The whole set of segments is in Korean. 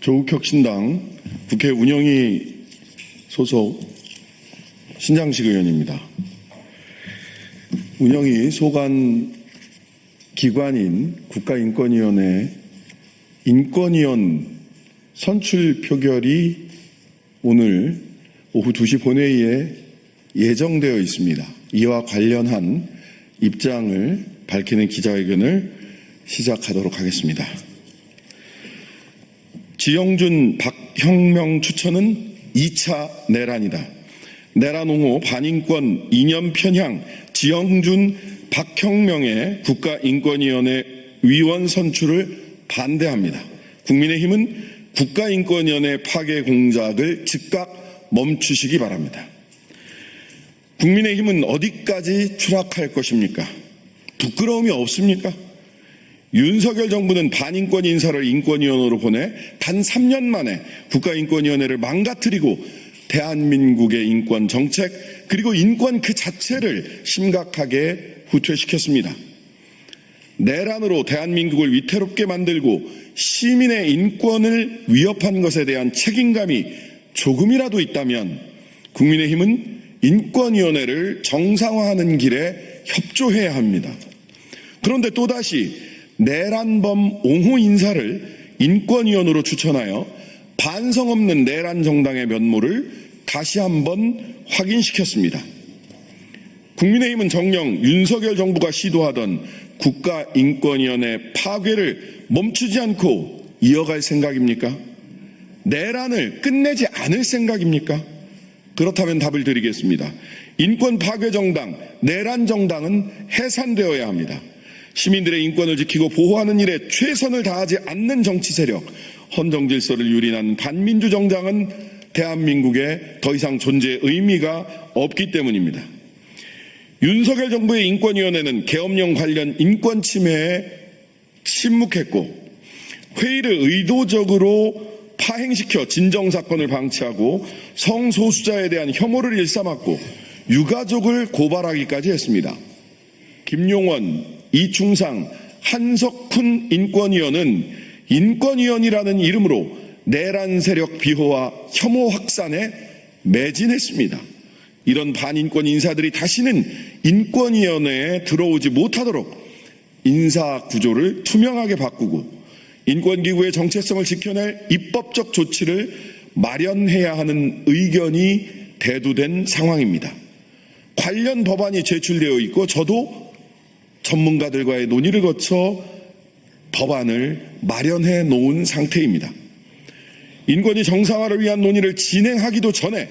조국혁신당 국회 운영위 소속 신장식 의원입니다. 운영위 소관 기관인 국가인권위원회 인권위원 선출 표결이 오늘 오후 2시 본회의에 예정되어 있습니다. 이와 관련한 입장을 밝히는 기자회견을 시작하도록 하겠습니다. 지영준, 박형명 추천은 2차 내란이다. 내란 옹호 반인권 이념 편향 지영준, 박형명의 국가인권위원회 위원 선출을 반대합니다. 국민의힘은 국가인권위원회 파괴 공작을 즉각 멈추시기 바랍니다. 국민의힘은 어디까지 추락할 것입니까? 부끄러움이 없습니까? 윤석열 정부는 반인권 인사를 인권위원회로 보내 단 3년 만에 국가인권위원회를 망가뜨리고 대한민국의 인권 정책 그리고 인권 그 자체를 심각하게 후퇴시켰습니다. 내란으로 대한민국을 위태롭게 만들고 시민의 인권을 위협한 것에 대한 책임감이 조금이라도 있다면 국민의힘은 인권위원회를 정상화하는 길에 협조해야 합니다. 그런데 또다시 내란범 옹호 인사를 인권위원으로 추천하여 반성 없는 내란 정당의 면모를 다시 한번 확인시켰습니다. 국민의힘은 정녕 윤석열 정부가 시도하던 국가인권위원회 파괴를 멈추지 않고 이어갈 생각입니까? 내란을 끝내지 않을 생각입니까? 그렇다면 답을 드리겠습니다. 인권 파괴 정당, 내란 정당은 해산되어야 합니다. 시민들의 인권을 지키고 보호하는 일에 최선을 다하지 않는 정치 세력, 헌정 질서를 유린한 반민주 정당은 대한민국에 더 이상 존재의 의미가 없기 때문입니다. 윤석열 정부의 인권위원회는 계엄령 관련 인권 침해에 침묵했고 회의를 의도적으로 파행시켜 진정사건을 방치하고 성소수자에 대한 혐오를 일삼았고 유가족을 고발하기까지 했습니다. 김용원, 이충상, 한석훈 인권위원은 인권위원이라는 이름으로 내란 세력 비호와 혐오 확산에 매진했습니다. 이런 반인권 인사들이 다시는 인권위원회에 들어오지 못하도록 인사 구조를 투명하게 바꾸고 인권기구의 정체성을 지켜낼 입법적 조치를 마련해야 하는 의견이 대두된 상황입니다. 관련 법안이 제출되어 있고 저도 전문가들과의 논의를 거쳐 법안을 마련해 놓은 상태입니다. 인권위 정상화를 위한 논의를 진행하기도 전에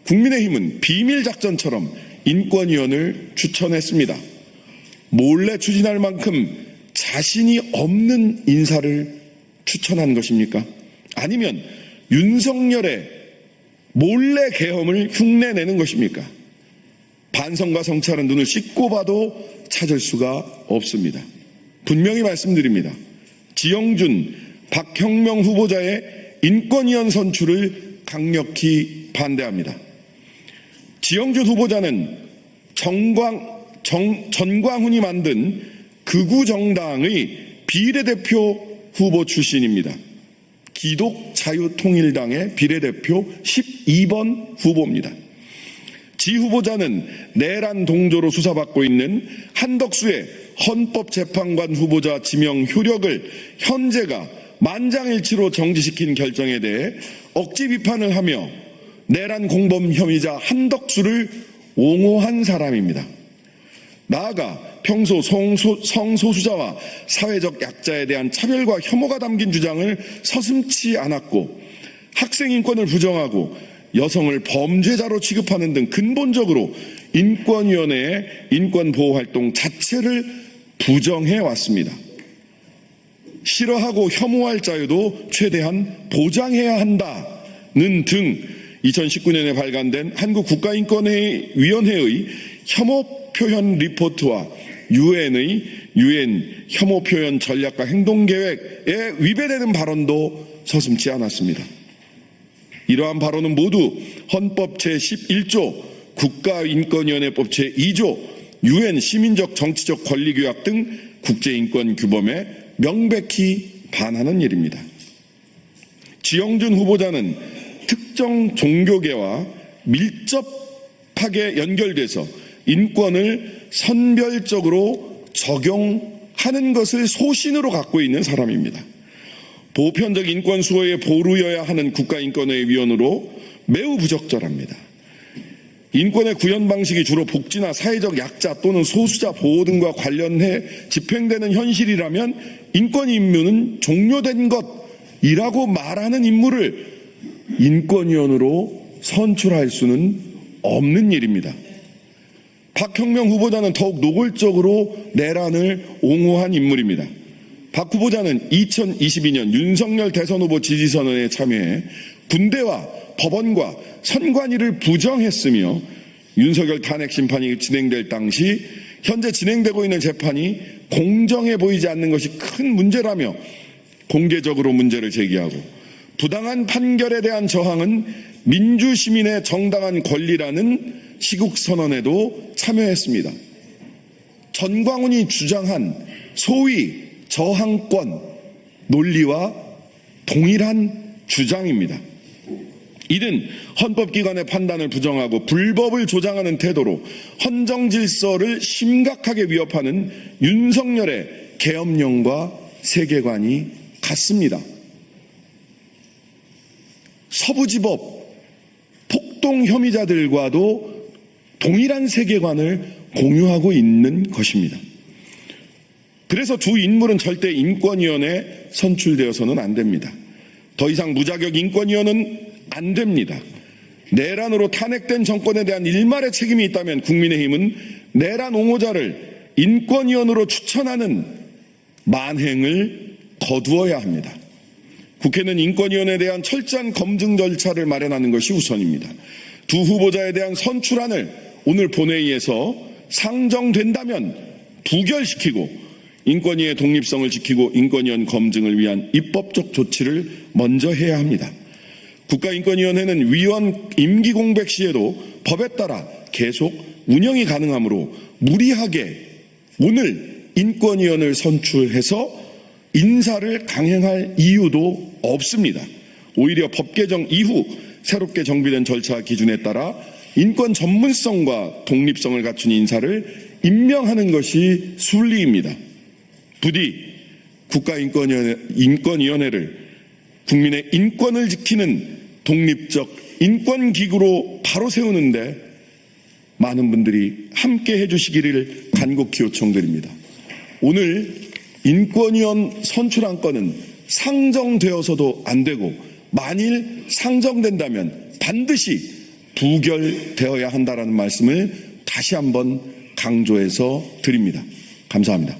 국민의힘은 비밀작전처럼 인권위원을 추천했습니다. 몰래 추진할 만큼 자신이 없는 인사를 추천한 것입니까? 아니면 윤석열의 몰래 계엄을 흉내내는 것입니까? 반성과 성찰은 눈을 씻고 봐도 찾을 수가 없습니다. 분명히 말씀드립니다. 지영준, 박형명 후보자의 인권위원 선출을 강력히 반대합니다. 지영준 후보자는 전광훈이 만든 극우정당의 비례대표 후보 출신입니다. 기독자유통일당의 비례대표 12번 후보입니다. 지 후보자는 내란 동조로 수사받고 있는 한덕수의 헌법재판관 후보자 지명 효력을 헌재가 만장일치로 정지시킨 결정에 대해 억지 비판을 하며 내란 공범 혐의자 한덕수를 옹호한 사람입니다. 나아가 평소 성소수자와 사회적 약자에 대한 차별과 혐오가 담긴 주장을 서슴지 않았고 학생 인권을 부정하고 여성을 범죄자로 취급하는 등 근본적으로 인권위원회의 인권보호활동 자체를 부정해 왔습니다. 싫어하고 혐오할 자유도 최대한 보장해야 한다는 등 2019년에 발간된 한국국가인권위원회의 혐오표현 리포트와 유엔의 유엔 혐오표현 전략과 행동계획에 위배되는 발언도 서슴지 않았습니다. 이러한 발언은 모두 헌법 제11조, 국가인권위원회법 제2조, 유엔 시민적 정치적 권리규약 등 국제인권 규범에 명백히 반하는 일입니다. 지영준 후보자는 특정 종교계와 밀접하게 연결돼서 인권을 선별적으로 적용하는 것을 소신으로 갖고 있는 사람입니다. 보편적 인권 수호에 보루여야 하는 국가인권의 위원으로 매우 부적절합니다. 인권의 구현 방식이 주로 복지나 사회적 약자 또는 소수자 보호 등과 관련해 집행되는 현실이라면 인권 임무는 종료된 것이라고 말하는 인물을 인권위원으로 선출할 수는 없는 일입니다. 박형명 후보자는 더욱 노골적으로 내란을 옹호한 인물입니다. 박 후보자는 2022년 윤석열 대선 후보 지지선언에 참여해 군대와 법원과 선관위를 부정했으며 윤석열 탄핵 심판이 진행될 당시 현재 진행되고 있는 재판이 공정해 보이지 않는 것이 큰 문제라며 공개적으로 문제를 제기하고 부당한 판결에 대한 저항은 민주시민의 정당한 권리라는 시국선언에도 참여했습니다. 전광훈이 주장한 소위 저항권 논리와 동일한 주장입니다. 이는 헌법기관의 판단을 부정하고 불법을 조장하는 태도로 헌정질서를 심각하게 위협하는 윤석열의 계엄령과 세계관이 같습니다. 서부지법 폭동 혐의자들과도 동일한 세계관을 공유하고 있는 것입니다. 그래서 두 인물은 절대 인권위원회에 선출되어서는 안 됩니다. 더 이상 무자격 인권위원은 안 됩니다. 내란으로 탄핵된 정권에 대한 일말의 책임이 있다면 국민의힘은 내란 옹호자를 인권위원으로 추천하는 만행을 거두어야 합니다. 국회는 인권위원회에 대한 철저한 검증 절차를 마련하는 것이 우선입니다. 두 후보자에 대한 선출안을 오늘 본회의에서 상정된다면 부결시키고 인권위의 독립성을 지키고 인권위원 검증을 위한 입법적 조치를 먼저 해야 합니다. 국가인권위원회는 위원 임기 공백 시에도 법에 따라 계속 운영이 가능하므로 무리하게 오늘 인권위원을 선출해서 인사를 강행할 이유도 없습니다. 오히려 법 개정 이후 새롭게 정비된 절차 기준에 따라 인권 전문성과 독립성을 갖춘 인사를 임명하는 것이 순리입니다. 부디 국가인권위원회를 국민의 인권을 지키는 독립적 인권기구로 바로 세우는데 많은 분들이 함께 해주시기를 간곡히 요청드립니다. 오늘 인권위원 선출안건은 상정되어서도 안 되고 만일 상정된다면 반드시 부결되어야 한다는 말씀을 다시 한번 강조해서 드립니다. 감사합니다.